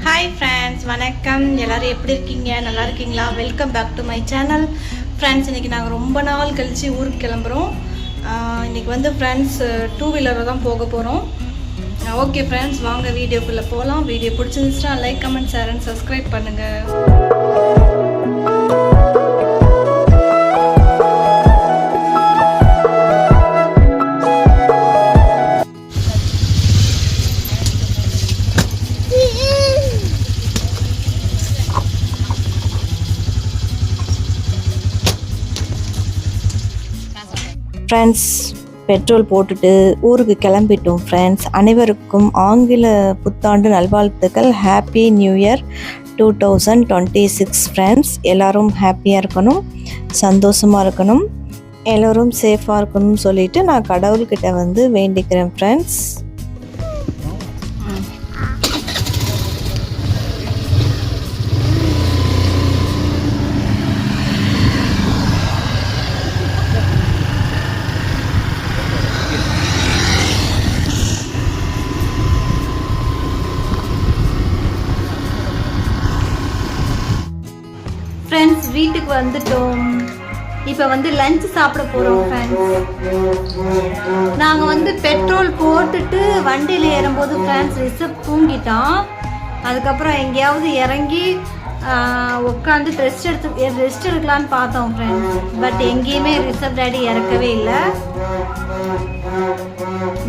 Hi friends, வணக்கம். எல்லோரும் எப்படி இருக்கீங்க? நல்லா இருக்கீங்களா? Welcome back to my channel. Friends, இன்றைக்கி நாங்கள் ரொம்ப நாள் கழித்து ஊருக்கு கிளம்புறோம். இன்றைக்கி வந்து ஃப்ரெண்ட்ஸ் 2 வீலரில் தான் போக போகிறோம். ஓகே ஃப்ரெண்ட்ஸ், வாங்க வீடியோக்குள்ளே போகலாம். வீடியோ பிடிச்சிருந்துச்சுன்னா like, comment, share and subscribe பண்ணுங்கள். ஃப்ரெண்ட்ஸ், பெட்ரோல் போட்டுட்டு ஊருக்கு கிளம்பிட்டோம். ஃப்ரெண்ட்ஸ், அனைவருக்கும் ஆங்கில புத்தாண்டு நல்வாழ்த்துக்கள். Happy new year 2026. ஃப்ரெண்ட்ஸ், எல்லோரும் ஹாப்பியாக இருக்கணும், சந்தோஷமாக இருக்கணும், எல்லோரும் சேஃபாக இருக்கணும்னு சொல்லிவிட்டு நான் கடவுள்கிட்ட வந்து வேண்டிக்கிறேன். ஃப்ரெண்ட்ஸ், ஃப்ரெண்ட்ஸ் வீட்டுக்கு வந்துட்டோம். இப்போ வந்து லஞ்ச் சாப்பிட போகிறோம். ஃப்ரெண்ட்ஸ், நாங்கள் வந்து பெட்ரோல் போட்டுட்டு வண்டியில் ஏறும்போது ஃப்ரெண்ட்ஸ் ரிசப் தூங்கிட்டான். அதுக்கப்புறம் எங்கேயாவது இறங்கி உட்காந்து ரெஸ்ட் எடுக்கலான்னு பார்த்தோம் ஃப்ரெண்ட்ஸ். பட் எங்கேயுமே ரிசப் டேடி இறக்கவே இல்லை.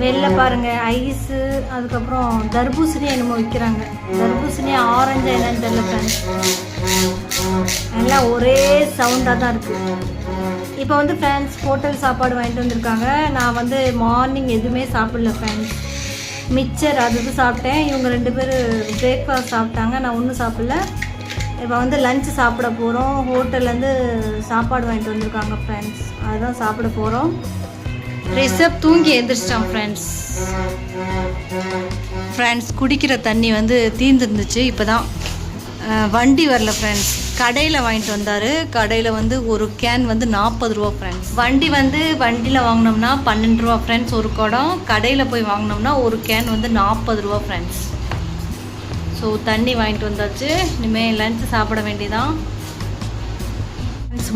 வெளில பாருங்கள், ஐஸு, அதுக்கப்புறம் தர்பூசணி என்னமோ விற்கிறாங்க. தர்பூசணி ஆரஞ்சு என்னன்னு தெரியல ஃப்ரெண்ட்ஸ். எல்லாம் ஒரே சவுண்டாக தான் இருக்குது. இப்போ வந்து ஃப்ரெண்ட்ஸ் ஹோட்டல் சாப்பாடு வாங்கிட்டு வந்திருக்காங்க. நான் வந்து மார்னிங் எதுவுமே சாப்பிடல ஃப்ரெண்ட்ஸ். மிக்சர் அது சாப்பிட்டேன். இவங்க 2 பேர் பிரேக்ஃபாஸ்ட் சாப்பிட்டாங்க, நான் ஒன்றும் சாப்பிடல. இப்போ வந்து லஞ்சு சாப்பிட போகிறோம். ஹோட்டல்லேருந்து சாப்பாடு வாங்கிட்டு வந்திருக்காங்க ஃப்ரெண்ட்ஸ், அதுதான் சாப்பிட போகிறோம். ரிசப் தூங்கி எழுந்திரிச்சிட்டான் ஃப்ரெண்ட்ஸ். குடிக்கிற தண்ணி வந்து தீர்ந்துருந்துச்சு. இப்போ தான் வண்டி வரல ஃப்ரெண்ட்ஸ். கடையில் வாங்கிட்டு வந்தார். கடையில் வந்து ஒரு கேன் வந்து 40 ரூபா ஃப்ரெண்ட்ஸ். வண்டியில் வாங்கினோம்னா 12 ரூபா ஃப்ரெண்ட்ஸ் ஒரு குடம். கடையில் போய் வாங்கினோம்னா ஒரு கேன் வந்து 40 ரூபா ஃப்ரெண்ட்ஸ். ஸோ தண்ணி வாங்கிட்டு வந்தாச்சு. இனிமேல் லஞ்சு சாப்பிட வேண்டியதான்.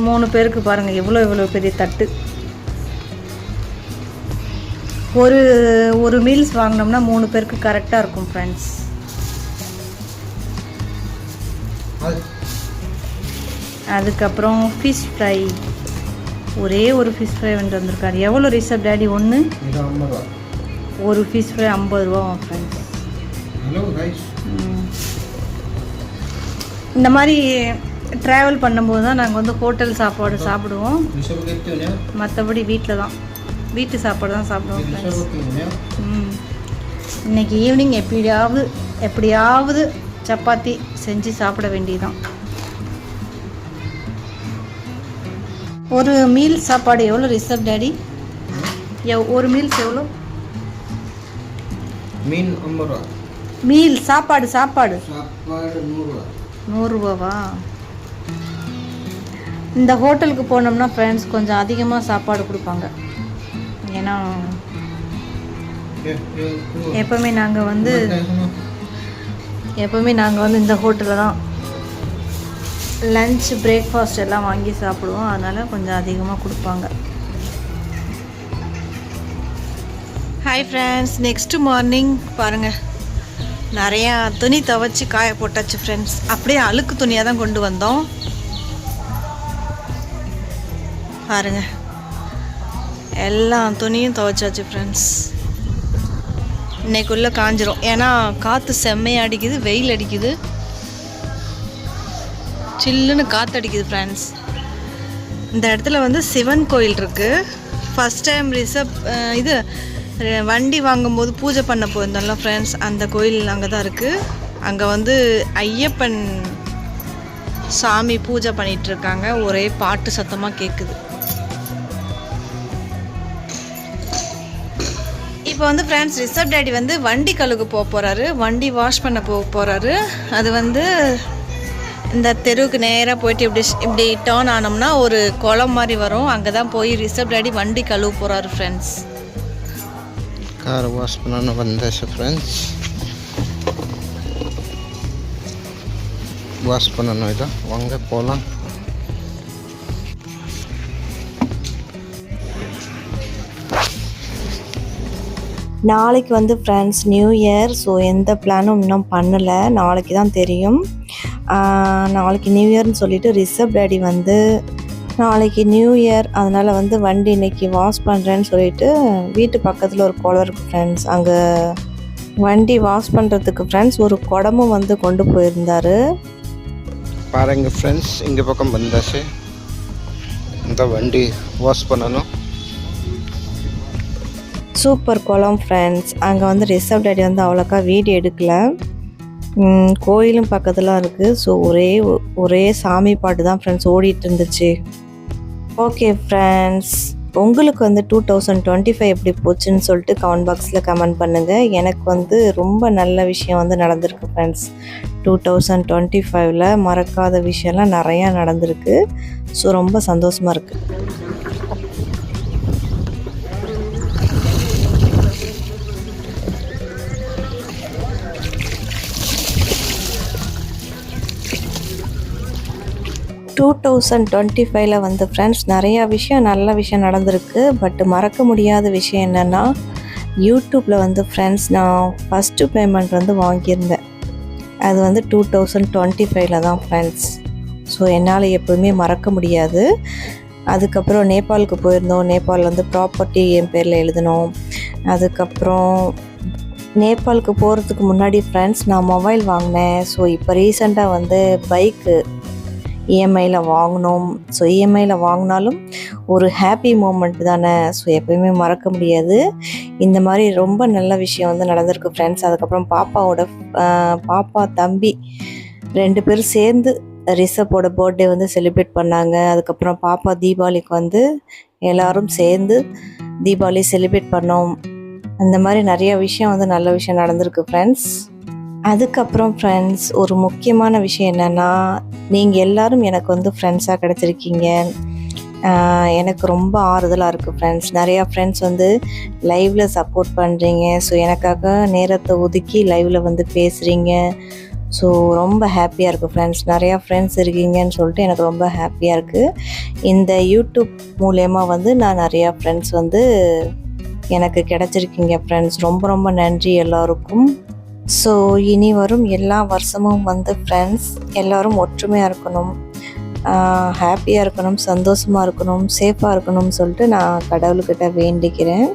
3 பேருக்கு பாருங்கள் எவ்வளோ பெரிய தட்டு. ஒரு மீல்ஸ் வாங்கினோம்னா 3 பேருக்கு கரெக்டாக இருக்கும் ஃப்ரெண்ட்ஸ். அதுக்கப்புறம் ஃபிஷ் ஃப்ரை, ஒரே ஒரு ஃபிஷ் ஃப்ரை வந்துட்டு வந்திருக்காரு. எவ்வளோ ரிசப் டேடி? ஒரு ஃபிஷ் ஃப்ரை 50 ரூபா ஃப்ரெண்ட்ஸ். இந்த மாதிரி ட்ராவல் பண்ணும்போது தான் நாங்கள் வந்து ஹோட்டல் சாப்பாடு சாப்பிடுவோம். மற்றபடி வீட்டு சாப்பாடு தான் சாப்பிடுவோம் ஃப்ரெண்ட்ஸ். இன்றைக்கி ஈவினிங் எப்படியாவது சப்பாத்தி செஞ்சு சாப்பிட வேண்டியதுதான். ஒரு மீல் சாப்பாடு எவ்வளோ ரிசப் டேடி? ஒரு மீல்ஸ் எவ்வளோ? மீல் சாப்பாடு 100 ரூபாவா? இந்த ஹோட்டலுக்கு போனோம்னா ஃப்ரெண்ட்ஸ் கொஞ்சம் அதிகமாக சாப்பாடு கொடுப்பாங்க. ஏன்னா எப்போவுமே நாங்கள் வந்து இந்த ஹோட்டலில் தான் லன்ச், பிரேக்ஃபாஸ்ட் எல்லாம் வாங்கி சாப்பிடுவோம். அதனால் கொஞ்சம் அதிகமாக கொடுப்பாங்க. ஹாய் ஃப்ரெண்ட்ஸ், நெக்ஸ்ட்டு மார்னிங் பாருங்கள், நிறையா துணி துவைச்சி காய போட்டாச்சு ஃப்ரெண்ட்ஸ். அப்படியே அழுக்கு துணியாக தான் கொண்டு வந்தோம். பாருங்கள், எல்லா துணியும் துவைச்சாச்சு ஃப்ரெண்ட்ஸ். இன்னைக்குள்ளே காஞ்சிரும். ஏன்னா காற்று செம்மையாக அடிக்குது, வெயில் அடிக்குது, சில்லுன்னு காற்று அடிக்குது ஃப்ரெண்ட்ஸ். இந்த இடத்துல வந்து சிவன் கோயில் இருக்குது. ஃபஸ்ட் டைம் வண்டி வாங்கும்போது பூஜை பண்ண போயிருந்தோம்ல ஃப்ரெண்ட்ஸ், அந்த கோயில் அங்கே தான் இருக்குது. அங்கே வந்து ஐயப்பன் சாமி பூஜை பண்ணிகிட்ருக்காங்க. ஒரே பாட்டு சத்தமாக கேட்குது. இப்போ வந்து ஃப்ரெண்ட்ஸ் ரிசப் டேடி வந்து வண்டி கழுகு போக போகிறாரு, வண்டி வாஷ் பண்ண போகிறாரு. அது வந்து இந்த தெருவுக்கு நேராக போயிட்டு இப்படி டர்ன் ஆனோம்னா ஒரு குளம் மாதிரி வரும். அங்கே தான் போய் ரிசப் டேடி வண்டி கழுவு போகிறாரு ஃப்ரெண்ட்ஸ். கார் வாஷ் பண்ணணும் வந்தாச்சு ஃப்ரெண்ட்ஸ். வாஷ் பண்ணணும். இதை வாங்க போகலாம். நாளைக்கு வந்து ஃப்ரெண்ட்ஸ் நியூ இயர். ஸோ எந்த பிளானும் இன்னும் பண்ணலை, நாளைக்கு தான் தெரியும். நாளைக்கு நியூ இயர்னு சொல்லிவிட்டு ரிஷப் டேடி வந்து நாளைக்கு நியூ இயர் அதனால் வந்து வண்டி இன்றைக்கி வாஷ் பண்ணுறேன்னு சொல்லிவிட்டு வீட்டு பக்கத்தில் ஒரு குளம் இருக்குது ஃப்ரெண்ட்ஸ், அங்கே வண்டி வாஷ் பண்ணுறதுக்கு ஃப்ரெண்ட்ஸ் ஒரு குடமும் வந்து கொண்டு போயிருந்தார். பாருங்க ஃப்ரெண்ட்ஸ், இங்கே பக்கம் வந்தாச்சு. இந்த வண்டி வாஷ் பண்ணணும். சூப்பர் குளம் ஃப்ரெண்ட்ஸ். அங்கே வந்து ரிஷப் டேடி வந்து அவ்வளோக்கா வீடியோ எடுக்கலை, கோயிலும் பக்கத்தில் இருக்குது. ஸோ ஒரே சாமி பாட்டு தான் ஃப்ரெண்ட்ஸ் ஓடிட்டு இருந்துச்சு. ஓகே ஃப்ரெண்ட்ஸ், உங்களுக்கு வந்து 2025 எப்படி போச்சுன்னு சொல்லிட்டு கமெண்ட் பாக்ஸில் கமெண்ட் பண்ணுங்கள். எனக்கு வந்து ரொம்ப நல்ல விஷயம் வந்து நடந்திருக்கு ஃப்ரெண்ட்ஸ். 2025ல் மறக்காத விஷயம்லாம் நிறையா நடந்திருக்கு. ஸோ ரொம்ப சந்தோஷமாக இருக்குது. டூ 2025ல் வந்து ஃப்ரெண்ட்ஸ் நிறையா விஷயம் நல்ல விஷயம் நடந்திருக்கு. பட் மறக்க முடியாத விஷயம் என்னென்னா, யூடியூப்பில் வந்து ஃப்ரெண்ட்ஸ் நான் ஃபஸ்ட்டு பேமெண்ட் வந்து வாங்கியிருந்தேன். அது வந்து 2025ல் தான் ஃப்ரெண்ட்ஸ். ஸோ என்னால் எப்போவுமே மறக்க முடியாது. அதுக்கப்புறம் நேபாளுக்கு போயிருந்தோம். நேபாள் வந்து ப்ராப்பர்ட்டி என் பேரில் எழுதினோம். அதுக்கப்புறம் நேபாளுக்கு போகிறதுக்கு முன்னாடி ஃப்ரெண்ட்ஸ் நான் மொபைல் வாங்கினேன். ஸோ இப்போ ரீசெண்டாக வந்து பைக்கு இஎம்ஐயில் வாங்கினோம். ஸோ இஎம்ஐயில் வாங்கினாலும் ஒரு ஹாப்பி மூமெண்ட் தானே. ஸோ எப்போயுமே மறக்க முடியாது. இந்த மாதிரி ரொம்ப நல்ல விஷயம் வந்து நடந்திருக்கு ஃப்ரெண்ட்ஸ். அதுக்கப்புறம் பாப்பா தம்பி 2 பேரும் சேர்ந்து ரிஷப்போட பர்த்டே வந்து செலிப்ரேட் பண்ணாங்க. அதுக்கப்புறம் பாப்பா தீபாவளிக்கு வந்து எல்லோரும் சேர்ந்து தீபாவளி செலிப்ரேட் பண்ணோம். அந்த மாதிரி நிறைய விஷயம் வந்து நல்ல விஷயம் நடந்திருக்கு ஃப்ரெண்ட்ஸ். அதுக்கப்புறம் ஃப்ரெண்ட்ஸ் ஒரு முக்கியமான விஷயம் என்னென்னா, நீங்கள் எல்லோரும் எனக்கு வந்து ஃப்ரெண்ட்ஸாக கிடச்சிருக்கீங்க. எனக்கு ரொம்ப ஆறுதலாக இருக்குது ஃப்ரெண்ட்ஸ். நிறையா ஃப்ரெண்ட்ஸ் வந்து லைவில் சப்போர்ட் பண்ணுறீங்க. ஸோ எனக்காக நேரத்தை ஒதுக்கி லைவில் வந்து பேசுகிறீங்க. ஸோ ரொம்ப ஹாப்பியாக இருக்குது ஃப்ரெண்ட்ஸ். நிறையா ஃப்ரெண்ட்ஸ் இருக்கீங்கன்னு சொல்லிட்டு எனக்கு ரொம்ப ஹாப்பியாக இருக்குது. இந்த யூடியூப் மூலயமா வந்து நான் நிறையா ஃப்ரெண்ட்ஸ் வந்து எனக்கு கிடச்சிருக்கீங்க ஃப்ரெண்ட்ஸ். ரொம்ப ரொம்ப நன்றி எல்லோருக்கும். ஸோ இனி வரும் எல்லா வருஷமும் வந்து ஃப்ரெண்ட்ஸ் எல்லோரும் ஒற்றுமையாக இருக்கணும், ஹாப்பியாக இருக்கணும், சந்தோஷமாக இருக்கணும், சேஃபாக இருக்கணும்னு சொல்லிட்டு நான் கடவுள்கிட்ட வேண்டிக்கிறேன்.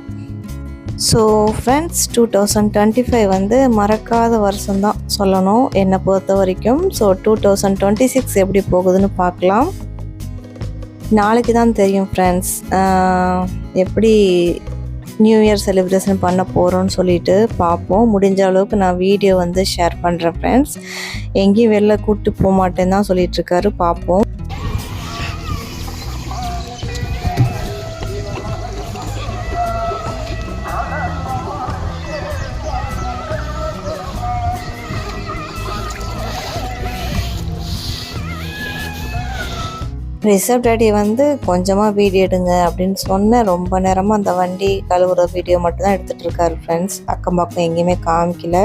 ஸோ ஃப்ரெண்ட்ஸ் 2025 வந்து மறக்காத வருஷம்தான் சொல்லணும் என்னை பொறுத்த வரைக்கும். ஸோ 2026 எப்படி போகுதுன்னு பார்க்கலாம். நாளைக்கு தான் தெரியும் ஃப்ரெண்ட்ஸ் எப்படி நியூ இயர் செலிப்ரேஷன் பண்ண போகிறோன்னு சொல்லிட்டு பார்ப்போம். முடிஞ்ச அளவுக்கு நான் வீடியோ வந்து ஷேர் பண்ணுறேன் ஃப்ரெண்ட்ஸ். எங்கேயும் வெளில கூப்பிட்டு போக மாட்டேன்னு தான் சொல்லிகிட்ருக்காரு, பார்ப்போம். ரிஷப் டேடி வந்து கொஞ்சமாக வீடியோ எடுங்க அப்படின்னு சொன்னேன். ரொம்ப நேரமாக அந்த வண்டி கழுவுற வீடியோ மட்டும்தான் எடுத்துகிட்டு இருக்காரு ஃப்ரெண்ட்ஸ். அக்கம் பக்கம் எங்கேயுமே காமிக்கல,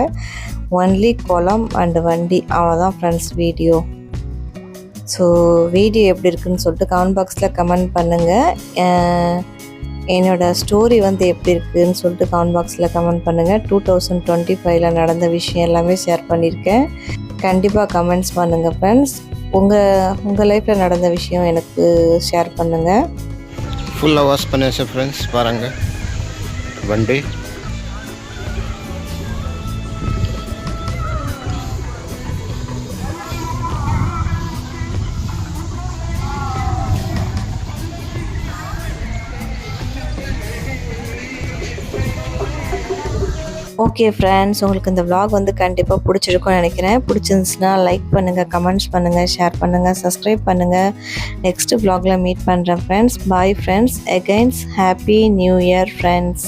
ஒன்லி குளம் அண்டு வண்டி அவ்வளோதான் ஃப்ரெண்ட்ஸ் வீடியோ. ஸோ வீடியோ எப்படி இருக்குதுன்னு சொல்லிட்டு கமெண்ட் பாக்ஸில் கமெண்ட் பண்ணுங்கள். என்னோடய ஸ்டோரி வந்து எப்படி இருக்குதுன்னு சொல்லிட்டு கமெண்ட் பாக்ஸில் கமெண்ட் பண்ணுங்கள். 2025ல் நடந்த விஷயம் எல்லாமே ஷேர் பண்ணியிருக்கேன். கண்டிப்பாக கமெண்ட்ஸ் பண்ணுங்கள் ஃப்ரெண்ட்ஸ். உங்கள் லைஃப்பில் நடந்த விஷயம் எனக்கு ஷேர் பண்ணுங்கள். ஃபுல்லாக வாஷ் பண்ணியாச்சு ஃப்ரெண்ட்ஸ். பாருங்கள் வண்டி. ஓகே ஃப்ரெண்ட்ஸ், உங்களுக்கு இந்த vlog வந்து கண்டிப்பாக பிடிச்சிருக்கும்னு நினைக்கிறேன். பிடிச்சிருந்துச்சுன்னா லைக் பண்ணுங்கள், கமெண்ட்ஸ் பண்ணுங்கள், ஷேர் பண்ணுங்கள், சப்ஸ்கிரைப் பண்ணுங்கள். நெக்ஸ்ட்டு vlogல மீட் பண்ணுறேன் friends. Bye friends. Against happy new year friends.